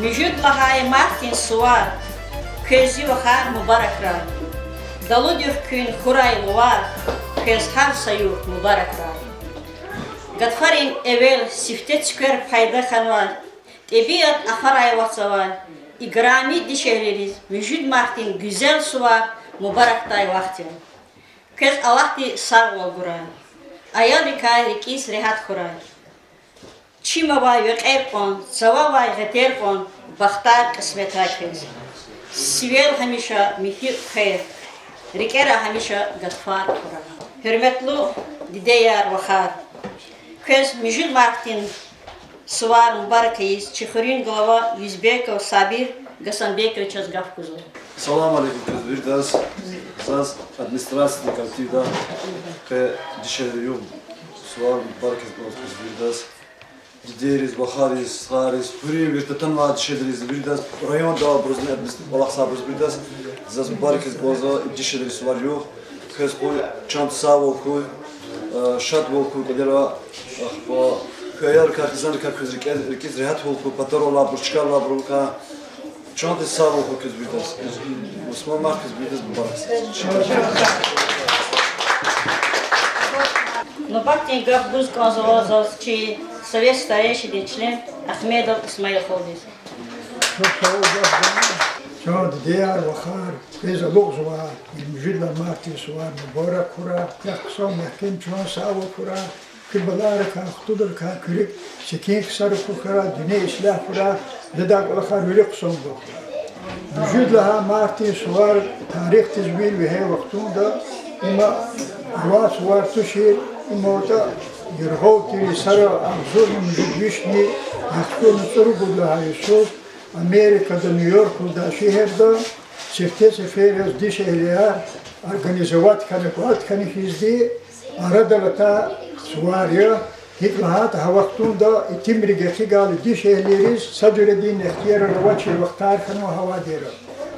Müjud lahay Martin Suar, Kezi vahar mübarek ray. Daludif kün huray luar, Kez har sayur mübarek ray. Gadfarin evvel sifte çıkar payda kanvar, Tebiyat afaray vatsavar, İgrami dişehleriz, Müjud Martin güzel suvar, mübarek day vaktin. Kez alahti sağ ol buray. Ayal rikay rikis rehat kuray. Çima vay veqer kon, sava vay gıter kon, Bakhtar kısmet hakez. Sivel hamişa mihir khair, Rikera hamişa gadfar kuray. Hürmetli dideyar vahar. Kez Müjud Martin suvar mübarekeyiz, Çıhırın glava Yüzbekov Sabir, Gasanbekov Çazgaf kuzu. Salam alaikum kızbirdas. Saz administrasyonu kaltivda ve dişeliyum. Suvar mübareket kızbirdas. Gideriz, bakarız, sığarız, hürriye bir tatan var dişeliriz. Birdas rayon da brozun balak sabırız birdas. Zaz mübareket boza dişeliriz suvar yok. Kız koy çant sağ koy, şat koy kadera. Köyar kakızan kakızlık erkek rehat koy patarola burçkarla burka. Çant sağ koy kız birdas. Osman Markız birdas mübarek. Но бактин граф Буз конзолозов, чи совет старейший член Ахмедов Исмаил Холдис. شاد دیار و خار پیز لغز و مجد مارتی سوار مبارک کرا یخصا محکم چون ساو کرا که بلار که اختودر که کرک سکین سر کرا دنیا اصلاح کرا لداق الخار ولی قسم بو مجد لها مارتی سوار تاریخ تزویل به هی وقتون دا اما روات سوار تشیر اما تا یرغو تیری سر افزور مجد بیشنی یخصو نصر بود لها یسوس Amerika'da, New York'da, şehirde çifte seferiz diş ehliyar organizavatkanı hizdi aradalata suvarya hikmahat havaktunda itimrige gali diş ehliyariz sadüredin ihtiyarı ravaçı vaktar kanı hava deri.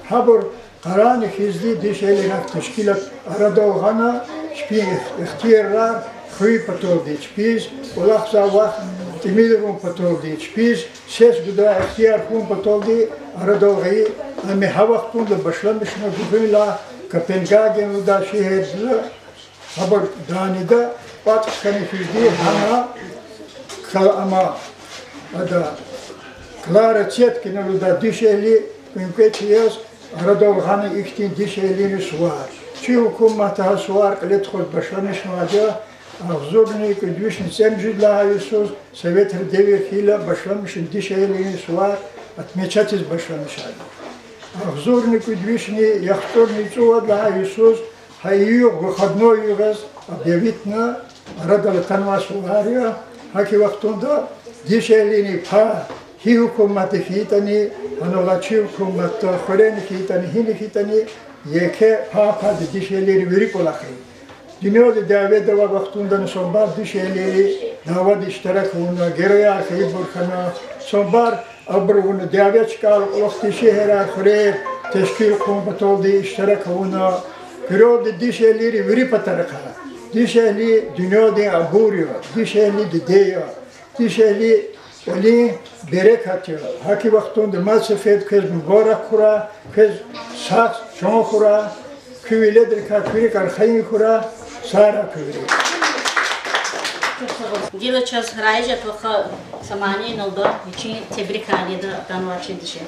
Habur karanı hizdi diş ehliyar teşkilat aradalğana şpi ihtiyarlar Хүй потол дичпиз, улахса вах тимидрун потол дичпиз, сес гуда ихтияр хун потол ди арадолгай, ами хавахтун да башламишна губила, Копенгаген уда шехерзла, хабар данида, пат канифизди хана, ама ада Клара Цеткина уда дишели, пимпечияс, арадолгана ихтин дишелини суар. Чи хукумата суар, калет ход башламишна аджа, Ağzurni kudüsün semcüdla Yusuf Sovet devriyle başlamışın dişeyliğini suvar atmeçatiz başlamış hali. Ağzurni kudüsün yaktorni çuvadla Yusuf hayyu vahadno yugaz abevitna aradalı tanva suvarya haki vaktunda dişeyliğini pa hi hukumatı hitani anolaçı hukumatı khoreni hitani hini hitani yeke pa dişeyliğini verip olakayı. Dünyada davet dava vaktundan sonbar dişeleri davet iştirak oluna geraya kayıp burkana sonbar abrunu davet çıkar olakti şehre kure teşkil kombat oldu iştirak oluna görüldü dişeleri verip ataraka dişeli dünyada aburiyor dişeli diyor dişeli oli berekatıyor haki vaktunda masafet kez mübarek kura kez sağ çoğu kura küviledir kakiri karxayı kura Sara köyü. Dilo çaz raja toxa samani nolda için tebrik haliyede danvaçı dişeli.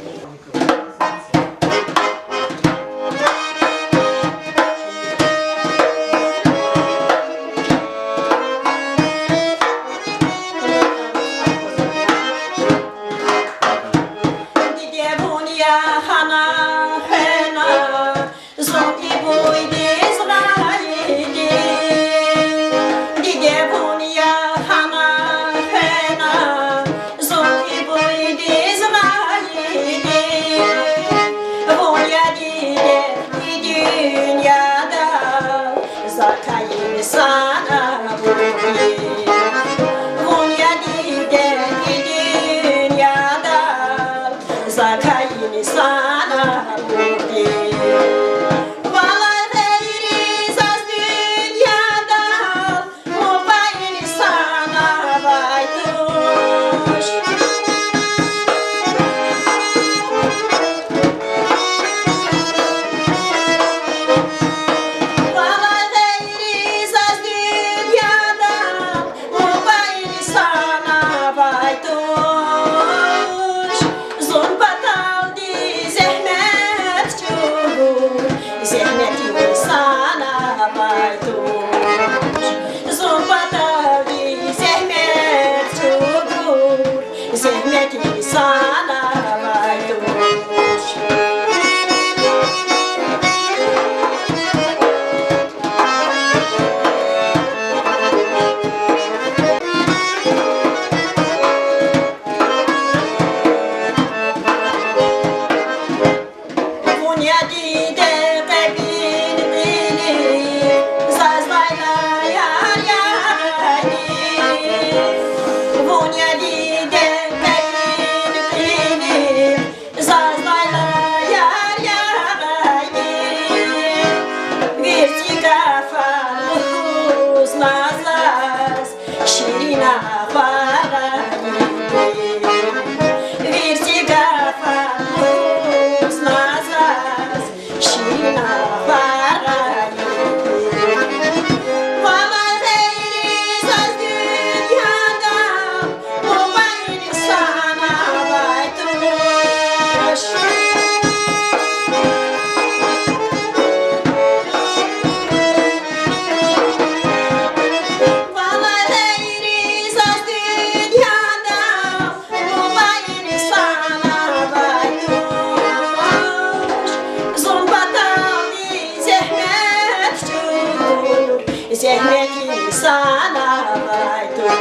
Zehmeti sana baydoş,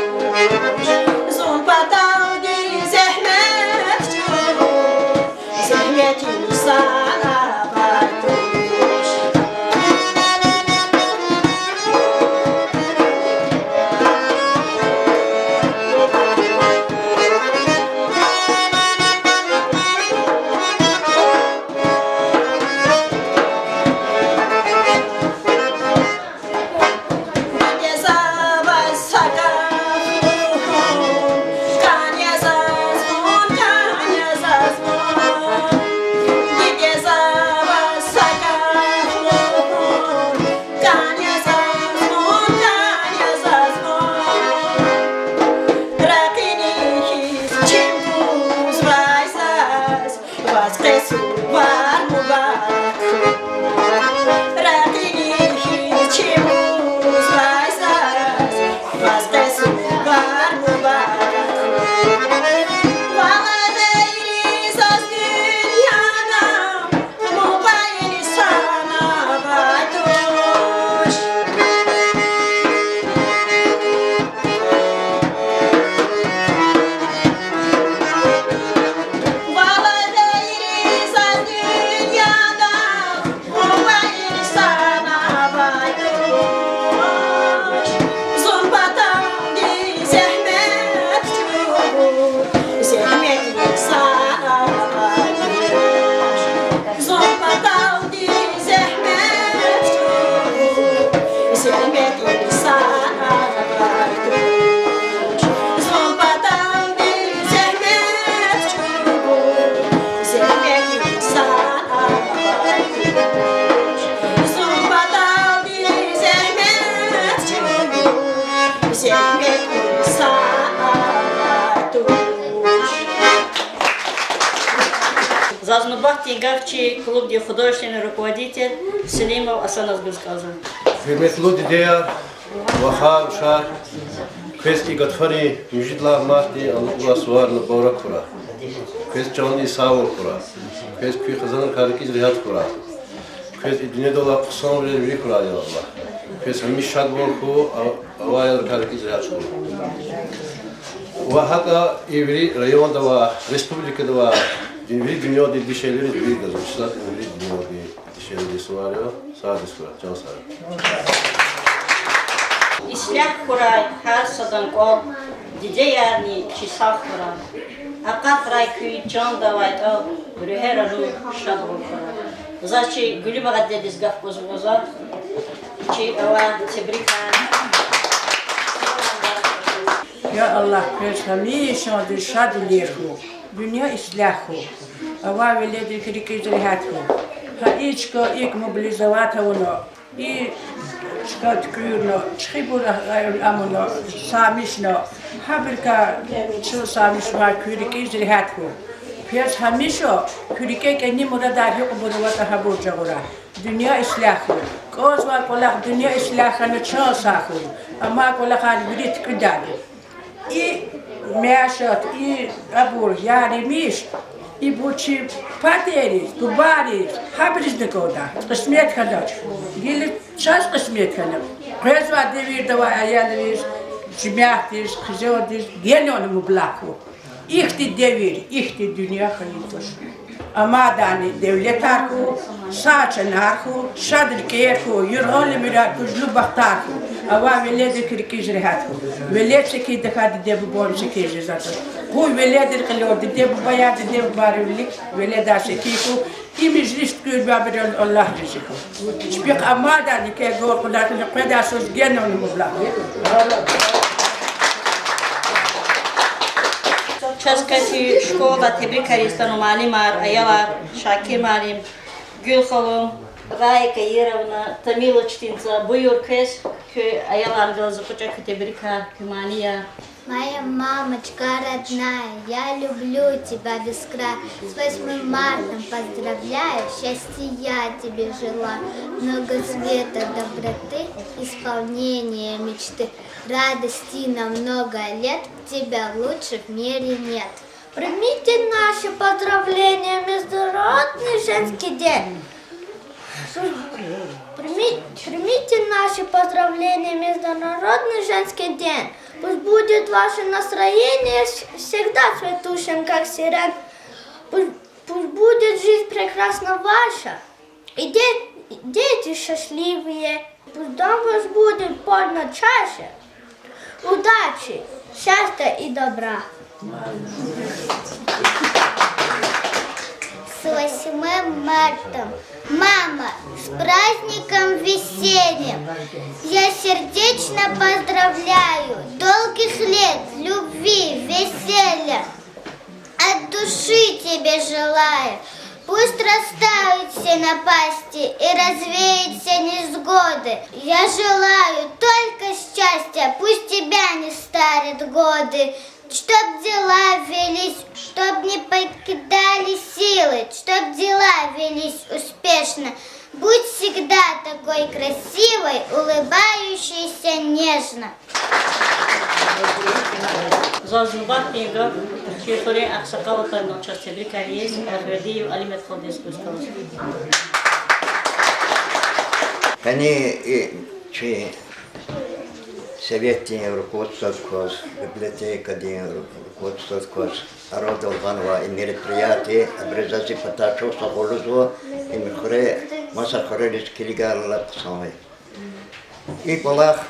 Zumbadan bir zehmet çok, zehmeti sana baydoş. Зазнобахти Гавчи, клуб, где художественный руководитель Селимов Асан Азгузказан. Hürmetli değer, vahar, şar, kes igatfari, müjitler mahdi, Allah suvarını bora kura. Kes canlı sağol kura. Kes kuy kazanır kariki rihat kura. Kes dünyada olan kusan bile bir kura ya Allah. Kes hemmiş şad bol ku, avayal kariki rihat kura. Ve hatta evri rayonda ve Respublika'da ve dünyada bir şeyleri bir gazmışlar, dünyada bir şeyleri suvarıyor. Sağ disura, can sağ. İslah kuray, her sadan kol, dice yani çisaf kuray. Akat ray kuy can davayt al, rüher anu şad bol kuray. Zaçi gülü bagat dediz gaf bozulmazlar. Çi ava tebrikler. Ya Allah, biz hamisha şad liyehu, dünya islahu. Ava veledir kiriki zrihathu. Ha içko ilk mobilizavata ono. I škatkrno, čhibura amono, samishno, habrika çıl samishma kürike izrihatku. Piyas hamisho kürike kendi muradar yok buruvata haburca gora. Dünya islahı. Kozva kolak dünya islahını çıl sahu. Ama kolak hal birit kıdali. I meşat, i abur yarimiş. I buçi pateriz, dubariz, habriz ne koda. Kısmet kadar. Gelir çaz kısmet kadar. Kızva devir dava ayalırız, cimiyatız, kızıyoruz, gene onu mublakı. İhti devir, ihti dünya hayıdır. Ama dani devlet arku, saçın arku, şadır keyku, yurğalı mürak, kuzlu baktarku. Ava veledir kirkiz rehatku. Velet seki dekadi debu bor seki zaten. Bu veledir kılıyor, debu bayar, debu barevlik, veleda sekiku. İmizlist gül babir Allah rizku. Spik ama dani ke gor kudatını kadasız gene onu mublakı. České škola tebrikari stanu malimar, ayalar, Şakir malim, Gül Halım, Rayka Yerovna, Tamila Çtinca, buyur kız, ki ayalar gazı kucak tebrikar, ki maniya, Моя мамочка родная, я люблю тебя без края. С 8 марта поздравляю, счастья я тебе желаю. Много света, доброты, исполнения мечты. Радости на много лет, тебя лучше в мире нет. Примите наши поздравления, Международный женский день. Примите наши поздравления, Международный женский день. Пусть будет ваше настроение всегда цветущим, как сирен. Пусть будет жизнь прекрасна ваша, и дети счастливые. Пусть дом ваш будет полно чаще, удачи, счастья и добра. С 8 марта, мама, с праздником весенним. Я сердечно поздравляю, долгих лет, любви, веселья. От души тебе желаю, пусть растают все напасти и развеют все невзгоды. Я желаю только счастья, пусть тебя не старят годы. Чтоб дела велись, чтоб не покидали силы, чтоб дела велись успешно. Будь всегда такой красивой, улыбающейся нежно. Зазубат нега, чьи аксакала поймал части брикарьез, ахведию алимет ходес кускалос. Они Советские руководство библиотека, руководство Ародолганова и мероприятия, образцы потачу сахолузу и михре масахарелис килигал самой. И полах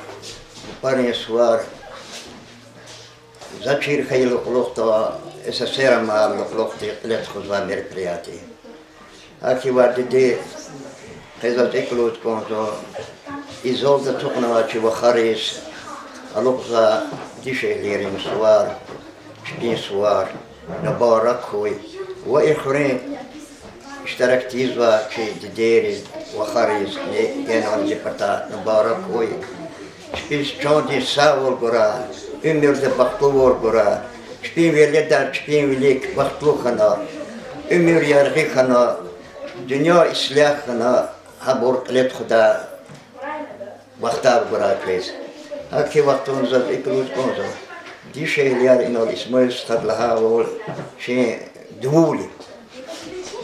парень свар зачир хайло лохто СССР мал лохто лет хозва мероприятия. Архивадиде хезатеклот конто изолда тукнавачи вахарис алукза дишелерим свар шпин свар набаракой وإخرين اشتركت يزوا في ديري وخارج جنون جبتا نباركوي شبيش جوندي ساول غرا أمير دبختور غرا شبين ولدا شبين وليك بختلو خنا أمير يرغي خنا دنيا إصلاح خنا هبور قلت خدا بختار غرا كويس هكي وقتون زب إكروز كونزو دي شيء ليار إنو الإسماء استدلها وول شيء دولي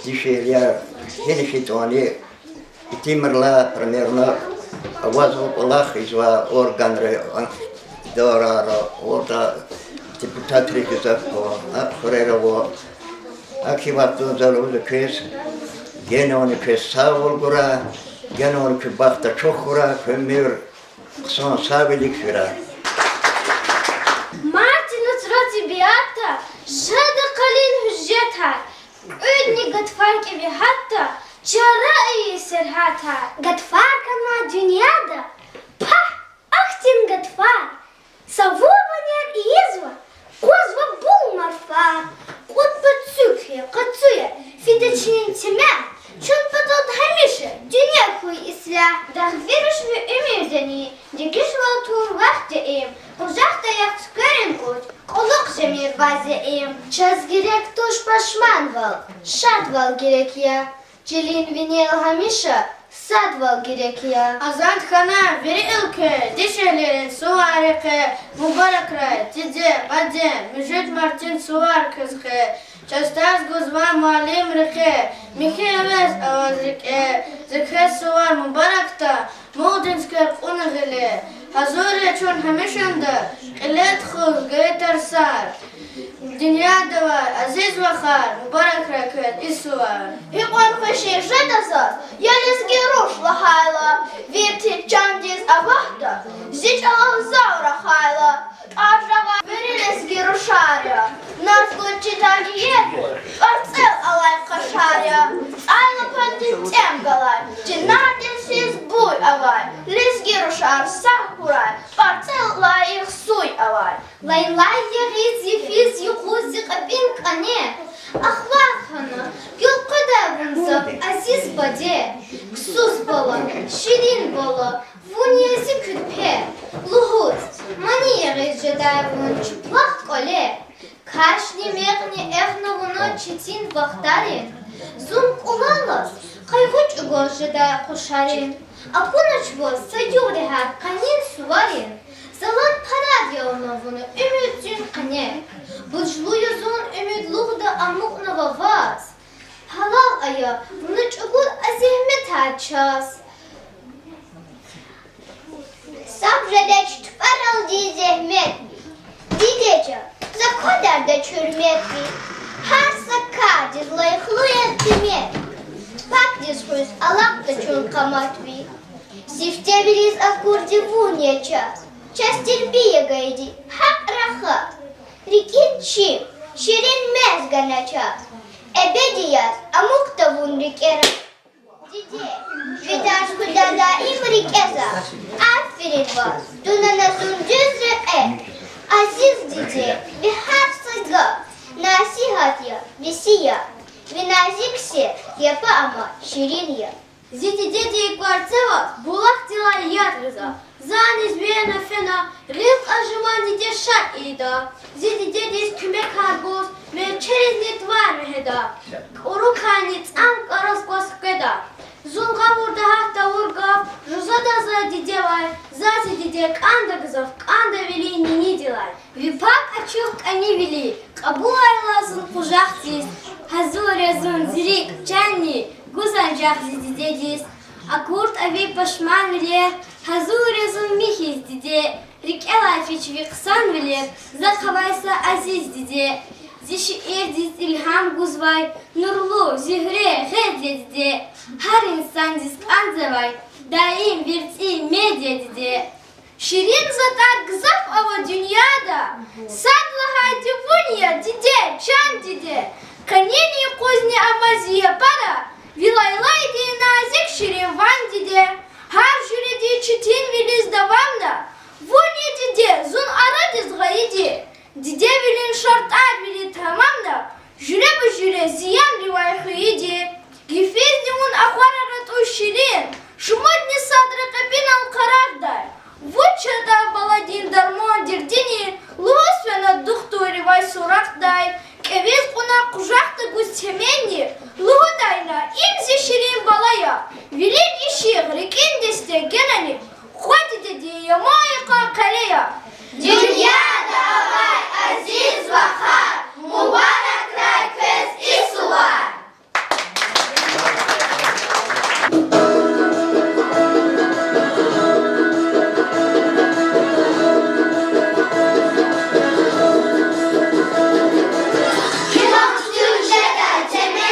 دي شيء ليار هني شيء تواني يتمر لا برميرنا أوازو الله إزوا أورغان ري دورا أوردا تبتات ريكزاف خريرا و أكي وقتون زلوز كريس جنون كريس ساول غرا جنون كباختا شخورا كمير قصان سابلك فيرا Beata, شهادة قليل هجتها أدني قد فارك بهاتا شرائي سرهاتها قد فارك ما دنيا دا با أختم قد فار سووبا نير إيزوا قوزوا بول مرفا قد بتسوكي قد سويا في دچنين تمام شون بطلت هميشه دنيا خوي إسلاح دخفيرش في أميردني ديكش والطور وقت إيم قجاقتا يختكرن قد قلق جمير bazı إيم Çaz gerek toş paşman val Şad val gerek ya Celin vinil hamişa Sad val gerek ya Azant kana veri ilke Dişelerin suvarike Mübarek ray Tide bade Müjdet Martin suvar kızke Çastaz guzva mualim rike Mikevez avazrike Zikre suvar mübarekta Muğdinsker unagile Hazure çun hamişanda Qilet khuz gaytar sar Dünyada var aziz vakar Mübarek raket issuvar Hikwan kuşi jadazaz Yalizgi ruş lahayla Virti candiz avahda Zic alazavra hayla Arjava verilizgi ruşarya Nazgul çitali yebu Artsel alay kaşarya Ayla pandin temgalay Cinardin siz buy avay Lizgi ruşar sahkuray Artsel layık suy avay Laylay yegiz yefiz yukuzi qabin kane Ахвахана, Гюлкадаврынзап, Азиз баде, Ксус бала, Ширин бала, Вуньязи күтпе, Лугуз, Манияғыз жадавын, Кашни мехни эхновуно читин вахтарин. Зум кулалас, кайгуч угожеда кушарин. Апунач боз саюрихат канин суварин. Zalan para yolunu ümitin kane. Bujluyu zon ümidluğda amuk navavaz. Halal aya bunu çubul azihmet açaz. Sabredeç tüparal di zehmet. Didece, za kadar da çürmet bi. Her sakar dizlayıklıyet demet. Pak dizhuz alak da çun kamat bi. Sifte biriz akurdi vunyaça. Частер бегайди, хак рахат, рекит чим, ширин мез ганачат. Эбедияс, амукта вун рекера. Диде, видаш куда да им рекеза. Аферин вас, дунанасун düzre Aziz диде, бихар сага, насихат я, висия. Виназиксе, япа ама, ширин я. Зити дети кварцева, булак дела ятрыза. Zaniz biyana fena, rif ajıman dide şak ida. Zidi dedis kümek harboz, me çeriz net var meheda. Oru kanit am karas koskeda. Zunga vurda hafta vurga, ruzada za dide var. Zati dide kanda gızaf, kanda veli nini dilay. Vipak açık ani veli, kabu aylasın kujahtiz. Hazurezun zirik çenni, guzancak zidi dedis. Akurt avi paşman veli. Hazurezun mihiz dedi, Rikela fiçvi kısan bilir, Zakhavaysa aziz dedi, Zişir diz ilham guzvay, Nurlu, zühre, hedle dedi, Her insan disk anzavay, Daim virti medya dedi. Şirin zatar gızaf ava dünyada, Sadla haydi vunya dide, çan dide, Kaneni kuzni amaziye para, Vilaylaydi nazik şirin van dide. Her jüredi çitin viliz davamda. Vonya dide zun aradiz gayidi. Dide vilin şartlar vili tamam da. Jüre bu jüre ziyan rivay hıyidi. Gifiz nimun akhararat o şirin. Şumadni sadrı kapin al kararday. Vuçada baladin darmon dirdini. Luhosvena duhtu rivay surakday. Eviz kuna kujakta guz temenni. Luhudayna imzi şirin balaya. Vilin işi rikin deste geneli. Hadi dedi yamayıka kaleya. Dünyada var aziz vakar, mübarekler kız isuvar. Kilometr temel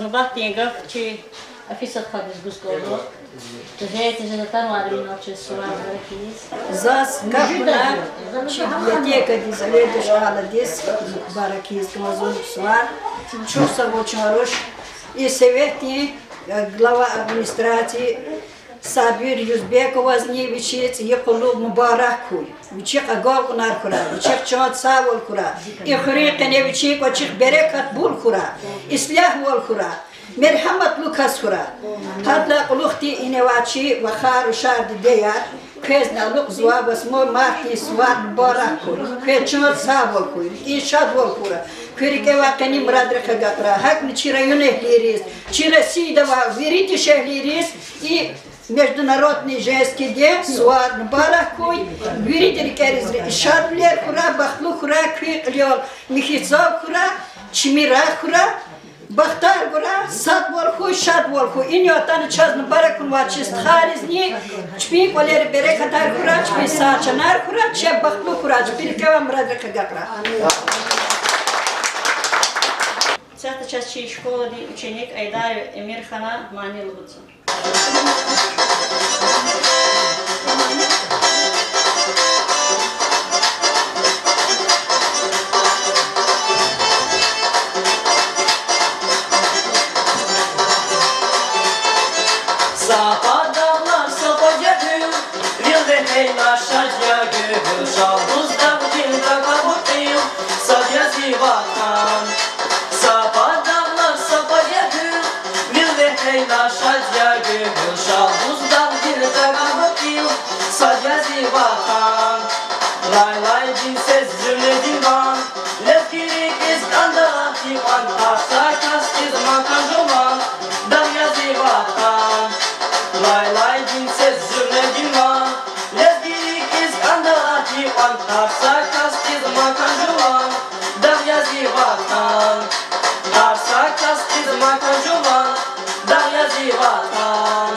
Zırbat diye gaf ki afisat kadız guskolu. Tezeyt zatan varın açı suvar barakiz. Zas kapına biblioteka dizele dışarıda diz barakiz kımazun suvar. Çok savoçaroş. И советни глава администрации Сабир Юзбекова зневичец Якулу Мубарак куй. Вичек агал кунар кура, вичек чот савол кура. И хрикне вичек очих берекат бул кура. Ислях вол кура. Merhamet lukas kura. Hadla ulukti inevachi vakhar ushard deyar. Kwezna luk zwabas mo marti swat barak kur. Kwechot savol kur. İşad vol kura. Kürike vakani muradre kagatra. Hak ni çira yönehliyiz. Çira sidava veriti şehliyiz. И международный женский день суар баракуй. Верите кeriz. İşadler kura baklu kura kıyıklıyor. Mihitsov kura. Çimira kura. Бахтар гора, сад волху, шад волху. Ин ятан чазн баракун вачист харизни. Чпи колер берекатар кура, чпи сачанар кура, че бахлу кура, чпи кевам радрека гакра. Цята часть школы ученик Айдар Эмирхана Маниловца. Zapadağlar sapacakım, vilde heylaşacakım. Şalbuzda bugünde kabutayım, sadyası vatan. Zapadağlar sapacakım, vilde heylaşacakım. Şalbuzda bugünde kabutayım, sadyası vatan. Lay lay dinsiz zümre divan, lefkiri iskanda divan. Asla kastiz makanjoman, damyazı vatan. Lay lay dinsiz zümre divan, lefkiri iskanda divan. Asla kastiz makanjoman, damyazı vatan. Asla kastiz makanjoman, damyazı vatan.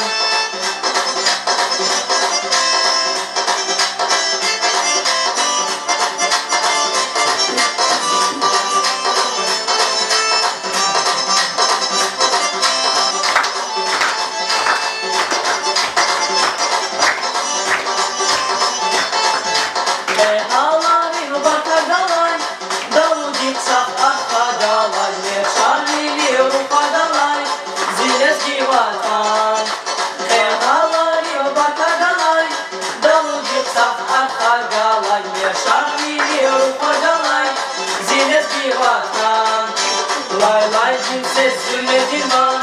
Lay lay dinsiz zümre divan,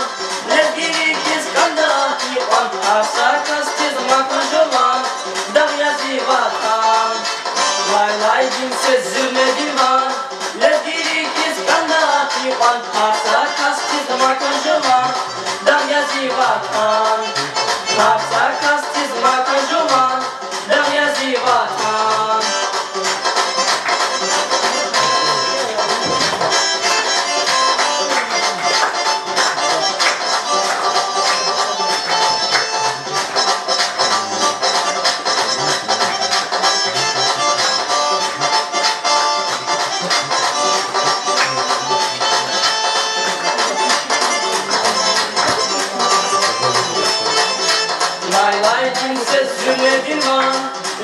lefkiri iskanda divan. Asla kastiz makanjoman, damyazı vatan. Lay lay dinsiz zümre divan, lefkiri iskanda divan. Asla kastiz makanjoman, damyazı vatan. Asla kastiz makanjoman, damyazı vatan. Lay lay dinsiz zümre divan,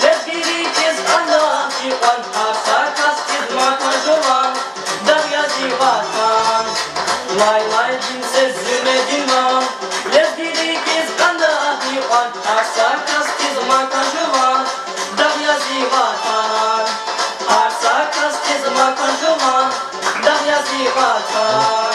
lefkiri iskanda divan. Asla kastiz makanjoman, damyazı vatan. Lay lay dinsiz zümre divan, lefkiri iskanda divan. Asla kastiz makanjoman, damyazı vatan. Asla kastiz makanjoman, damyazı vatan.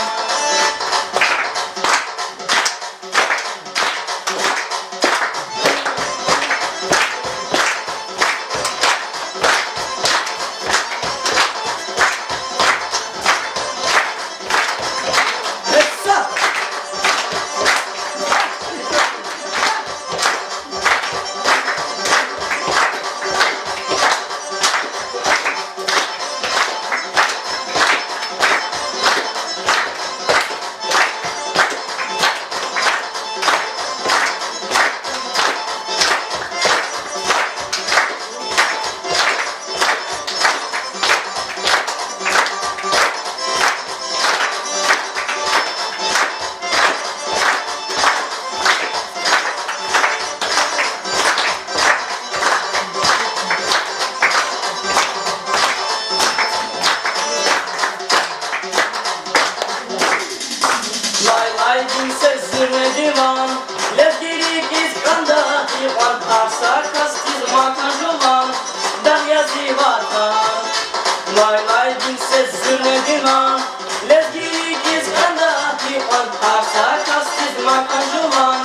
Harsa kastiz makajuvan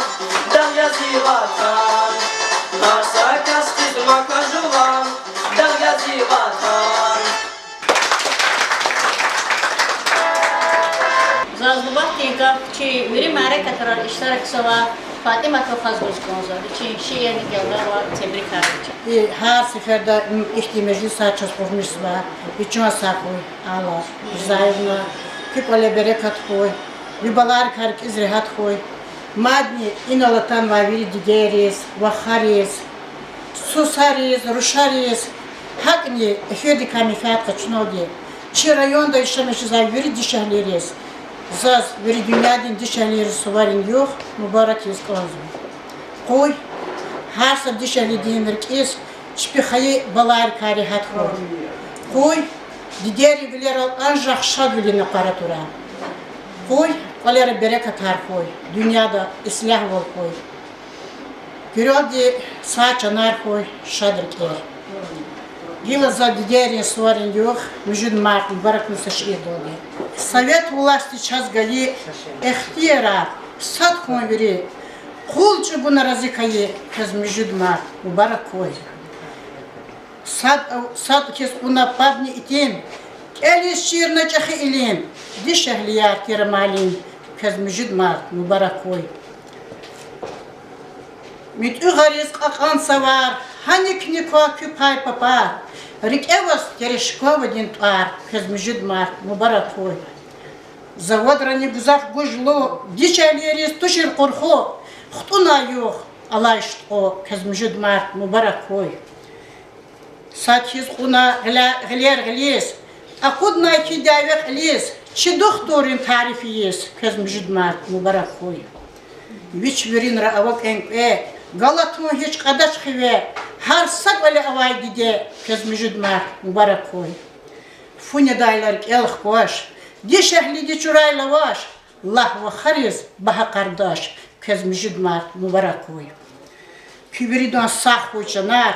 Dahya zivatan Harsa kastiz makajuvan Dahya zivatan Zazlubattin kap çi veri mare katrar iştarak sava Fatima Kafazgoz konza için şiir nigavlar var tebrik ederim. Her seferde işte meclis saçız olmuş var. Bütün sakoy Allah zayıfına küpale bereket koy. Yubalar karik izrahat koy. Madni inalatan vaviri digeriz, vaharis, susariz, ruşariz. Hakni efirdi kamifat kaçınodi. Çi rayonda işlemişiz veri dişehleriz. Zaz veri dünyanın dişehleri suvarin yok. Mübarek yüz konzum. Koy. Her sabah dişeli dinler kis, şpihayı balar kari hat koy. Koy, dideri bilir al ancak şad bilini karatura. Koy, kaleri bereket har koy. Dünyada islah ol koy. Görüyordu saç anar koy, şadır ker. Gilazа dideri suvarin yok, müjde martın barakın saçı dolu. Sovet власти час гали ихтияра сад koy veri. Kulçu buna razikayı kız müjudma mübarek koy. Sad kes buna padni itin. Elis şiirne çakı ilin. Diş ehliyar kiramalin kız müjudma mübarek koy. Mitü gariz kakan savar. Hanik niko küpay papa. Rik evas tereshkova din tuar kız müjudma mübarek koy. Заводрани гузах гужло, дичалерис тушир корхо. Хтуна yok, Allah iştko, kızmıcıd mart, mübarek koy. Saçız kuna gıler gıliz, akudna ki davek gıliz, çi doktorin tarifiyiz, kızmıcıd mart, mübarek koy. Viç verin raavak enkve, galatun hiç kadaş khive, har sak vali avay dide, kızmıcıd mart, mübarek koy. Funya daylar elh koş, dişehli diçurayla vaş, Allah ve hariz, baha kardeş. Kız müjid mart mübarek koy. Küberidan sağ koyçanar,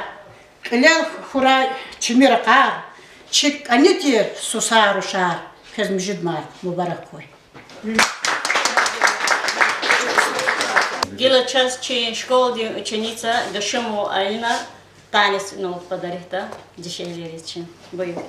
ilal huray çimir kar, çik anitir susar uşar. Kız müjid mart mübarek koy. Gila час чи школы ученица Гашиму Алина танец подарит дешевле için. Buyurun.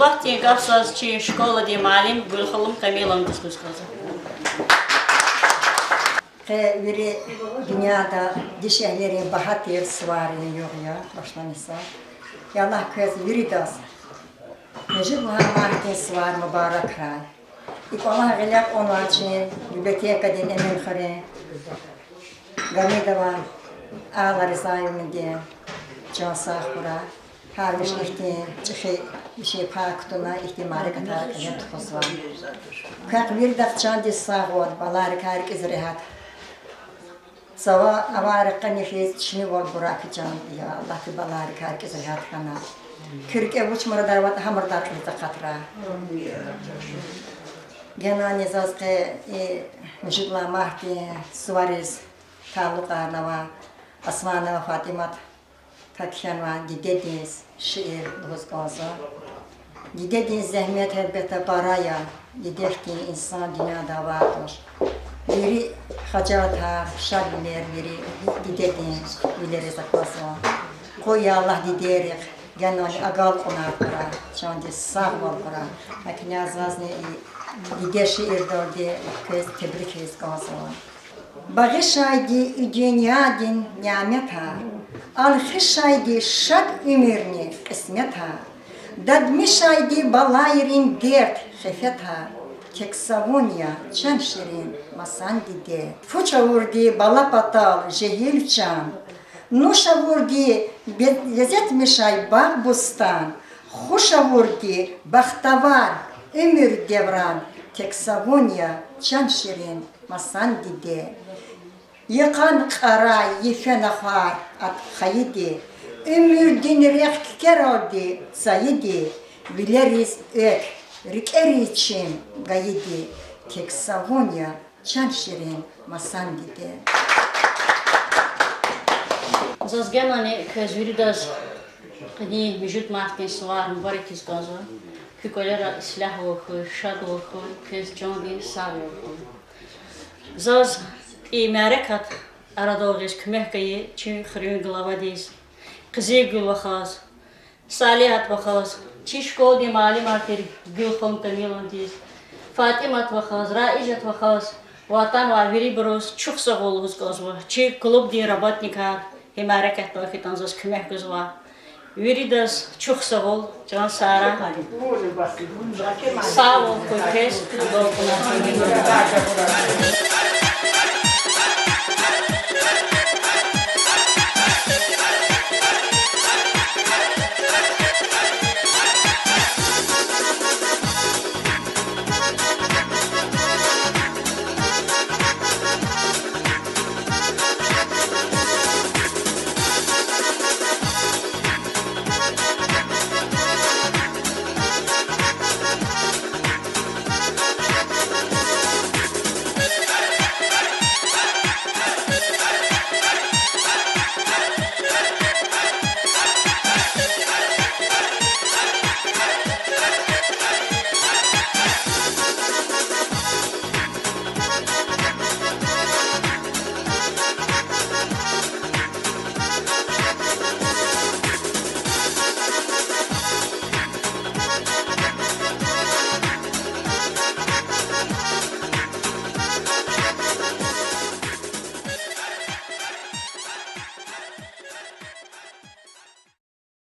Бахти гавсаз чи школа ди малим Gülhalım Kamil'in kız kızı. Veri dünyada dişehleri bahatır sıvarın yok ya, başlanırsa. Yallah kız veri das. Necip Muhammed'in sıvar mübarek ray. İlk ona gılak onun için biblioteka din emin khare. Gamidava ağlar zayımın din. Can sahura. Harmış ihtin, çıkı bir şey paktuna ihtimali kadar kıymet kuzva. Kak bir dakçan di sağol balar karik izrehat. Sava avar kanifes çini vol bırakacağım ya Allah ki balar karik izrehat kana. Kırke buç murada vat hamurda kıyta katra. Gena nizaz ke müşidla mahdi suariz taluqa nava asmana ve Fatimat takşan var gidediğiniz şiir bozgazı. Gidediğiniz zahmet elbette paraya gidekti insan dünyada vardır. Biri hacata şarbiler biri gidediğiniz biliriz akbası. Koy Allah giderek gene agal konaklara çandi sağ ol para. Lakin yazazne gider şiir dörde kez tebrik et gazı. Bağışaydı dünyadın nimet ha, alkışaydı şad ömürni kısmet ha, dadmışaydı balayrin dert xefet ha, tek savunya çan şirin masan dide, fuça vurdu bala patal jehil çan, nuşa vurdu lezetmişay bağ bustan, xuşa vurdu baxtavar ömür devran, tek savunya çan şirin masan dide. Yıkan kara yefen ahar at haydi, ömür dinrek keraldi sayidi, bileriz ek, rikeri için gayidi, tek savunya çan şirin masan dide. Zazgenani kazviridas qani mujud mahtin suar mubarakis gazo, ki kolera islah oku, şad oku, kez jangin savi oku. Zaz İmarekat aradağız kümehkeyi çün xırın glavadiz, kızı gül vakaz, salihat vakaz, çişko di mali marteri gül xom kamilandiz, Fatimat vakaz, Raijat vakaz, vatan ve veri bros çok sağ oluz gazva, çi klub di rabatnikar, İmarekat vakitan zaz kümehkez var. Veridas çok sağ ol, can Sara. Sağ ol, koy kes,